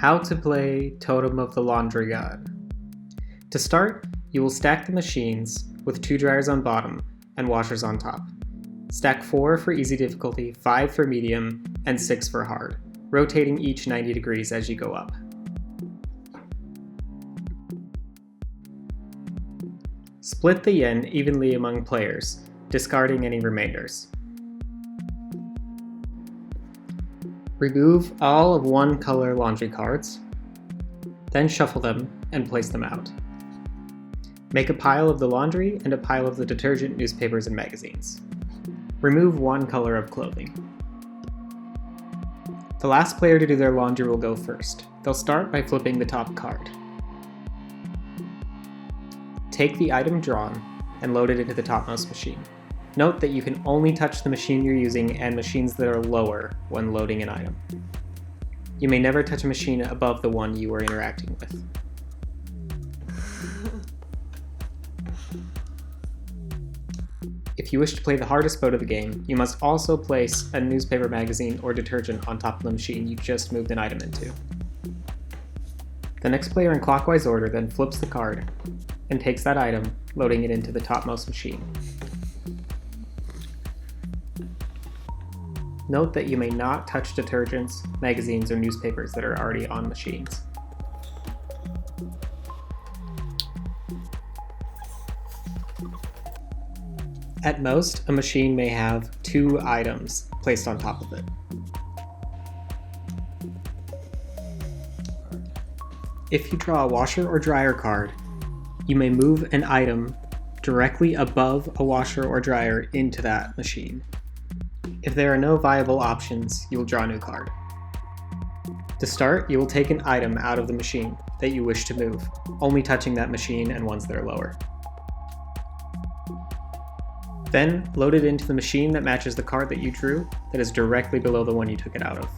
How to play Totem of the Laundry God. To start, you will stack the machines with 2 dryers on bottom and washers on top. Stack 4 for easy difficulty, 5 for medium, and 6 for hard, rotating each 90 degrees as you go up. Split the yen evenly among players, discarding any remainders. Remove all of one color laundry cards, then shuffle them and place them out. Make a pile of the laundry and a pile of the detergent, newspapers, and magazines. Remove one color of clothing. The last player to do their laundry will go first. They'll start by flipping the top card. Take the item drawn and load it into the topmost machine. Note that you can only touch the machine you're using and machines that are lower when loading an item. You may never touch a machine above the one you are interacting with. If you wish to play the hardest mode of the game, you must also place a newspaper, magazine, or detergent on top of the machine you just moved an item into. The next player in clockwise order then flips the card and takes that item, loading it into the topmost machine. Note that you may not touch detergents, magazines, or newspapers that are already on machines. At most, a machine may have 2 items placed on top of it. If you draw a washer or dryer card, you may move an item directly above a washer or dryer into that machine. If there are no viable options, you will draw a new card. To start, you will take an item out of the machine that you wish to move, only touching that machine and ones that are lower. Then, load it into the machine that matches the card that you drew that is directly below the one you took it out of.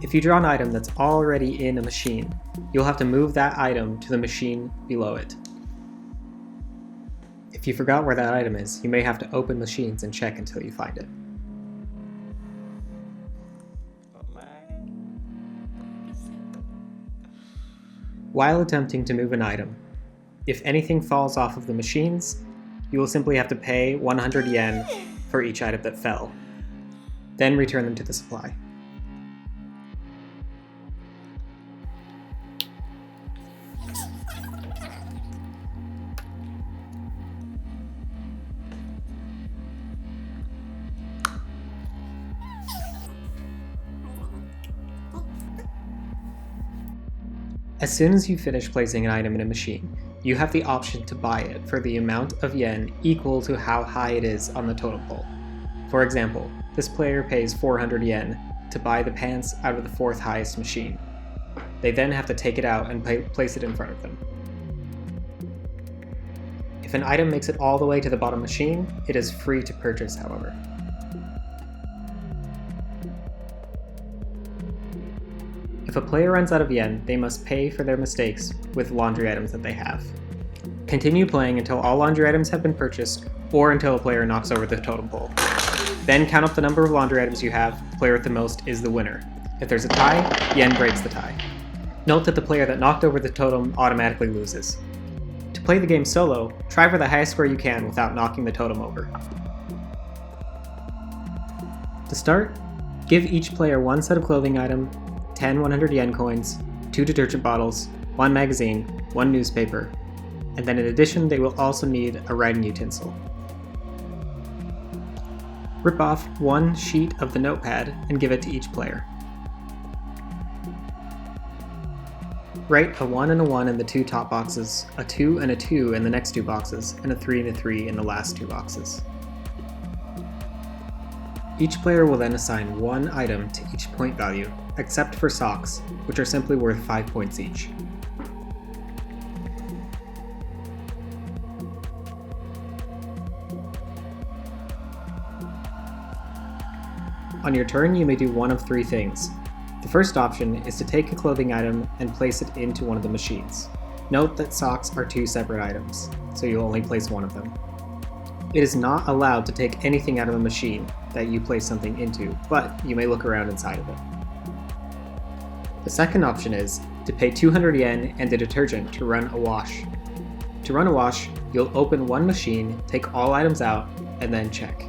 If you draw an item that's already in a machine, you'll have to move that item to the machine below it. If you forgot where that item is, you may have to open machines and check until you find it. While attempting to move an item, if anything falls off of the machines, you will simply have to pay 100 yen for each item that fell, then return them to the supply. As soon as you finish placing an item in a machine, you have the option to buy it for the amount of yen equal to how high it is on the totem pole. For example, this player pays 400 yen to buy the pants out of the 4th highest machine. They then have to take it out and place it in front of them. If an item makes it all the way to the bottom machine, it is free to purchase, however. If a player runs out of yen, they must pay for their mistakes with laundry items that they have. Continue playing until all laundry items have been purchased, or until a player knocks over the totem pole. Then count up the number of laundry items you have. The player with the most is the winner. If there's a tie, yen breaks the tie. Note that the player that knocked over the totem automatically loses. To play the game solo, try for the highest score you can without knocking the totem over. To start, give each player 1 set of clothing item, 10 100 yen coins, 2 detergent bottles, 1 magazine, 1 newspaper, and then in addition they will also need a writing utensil. Rip off 1 sheet of the notepad and give it to each player. Write a 1 and a 1 in the 2 top boxes, a 2 and a 2 in the next 2 boxes, and a 3 and a 3 in the last 2 boxes. Each player will then assign 1 item to each point value, except for socks, which are simply worth 5 points each. On your turn, you may do one of 3 things. The first option is to take a clothing item and place it into one of the machines. Note that socks are 2 separate items, so you'll only place one of them. It is not allowed to take anything out of the machine that you place something into, but you may look around inside of it. The second option is to pay 200 yen and a detergent to run a wash. To run a wash, you'll open one machine, take all items out, and then check.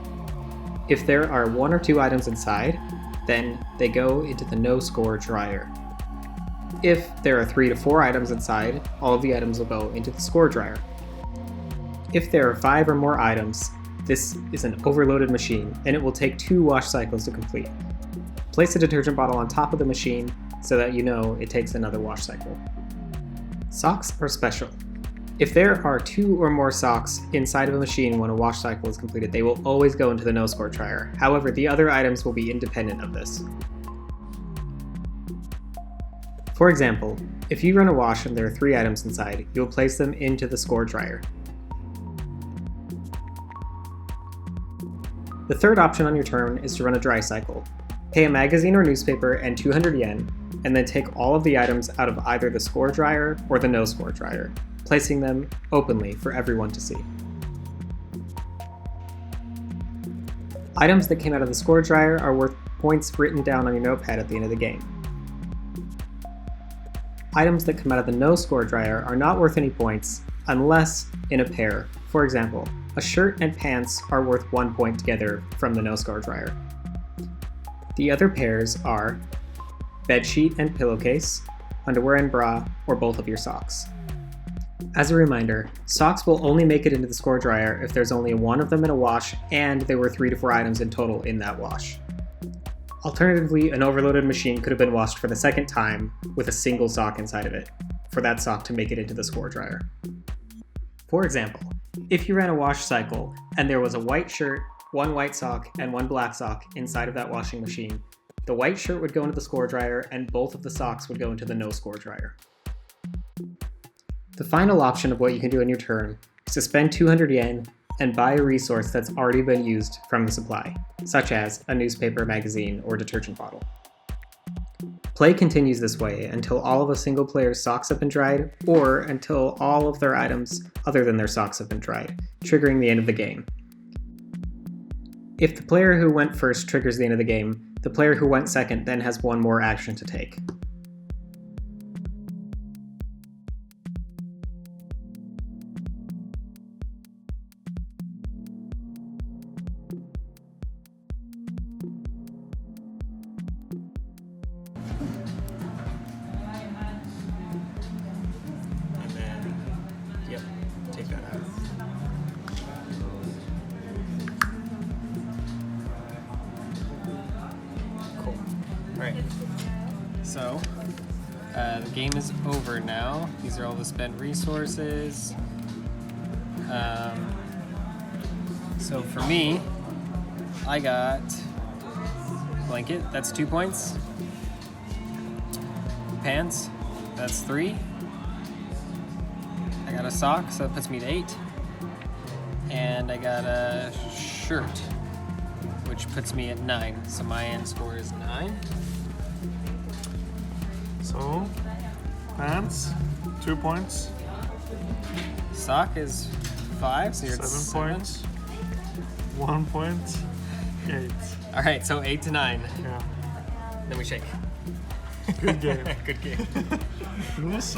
If there are 1 or 2 items inside, then they go into the no-score dryer. If there are 3 to 4 items inside, all of the items will go into the score dryer. If there are 5 or more items, this is an overloaded machine, and it will take 2 wash cycles to complete. Place a detergent bottle on top of the machine so that you know it takes another wash cycle. Socks are special. If there are 2 or more socks inside of a machine when a wash cycle is completed, they will always go into the no-score dryer. However, the other items will be independent of this. For example, if you run a wash and there are 3 items inside, you'll place them into the score dryer. The third option on your turn is to run a dry cycle. Pay a magazine or newspaper and 200 yen, and then take all of the items out of either the score dryer or the no-score dryer, placing them openly for everyone to see. Items that came out of the score dryer are worth points written down on your notepad at the end of the game. Items that come out of the no-score dryer are not worth any points unless in a pair. For example, a shirt and pants are worth 1 point together from the no-score dryer. The other pairs are bedsheet and pillowcase, underwear and bra, or both of your socks. As a reminder, socks will only make it into the score dryer if there's only 1 of them in a wash and there were 3 to 4 items in total in that wash. Alternatively, an overloaded machine could have been washed for the second time with a single sock inside of it, for that sock to make it into the score dryer. For example, if you ran a wash cycle and there was a white shirt, 1 white sock, and 1 black sock inside of that washing machine, the white shirt would go into the score dryer and both of the socks would go into the no score dryer. The final option of what you can do in your turn is to spend 200 yen and buy a resource that's already been used from the supply, such as a newspaper, magazine, or detergent bottle. Play continues this way until all of a single player's socks have been dried, or until all of their items other than their socks have been dried, triggering the end of the game. If the player who went first triggers the end of the game, the player who went second then has 1 more action to take. Take that out. Cool. Alright. So, the game is over now. These are all the spent resources. So for me, I got blanket, that's 2 points. Pants, that's 3. I got a sock, so that puts me to 8. And I got a shirt, which puts me at 9. So my end score is 9. So, pants, 2 points. Sock is 5, so you're at 7 points. 1 point, 8. Alright, so 8 to 9. Yeah. Then we shake. Good game. Good game. It was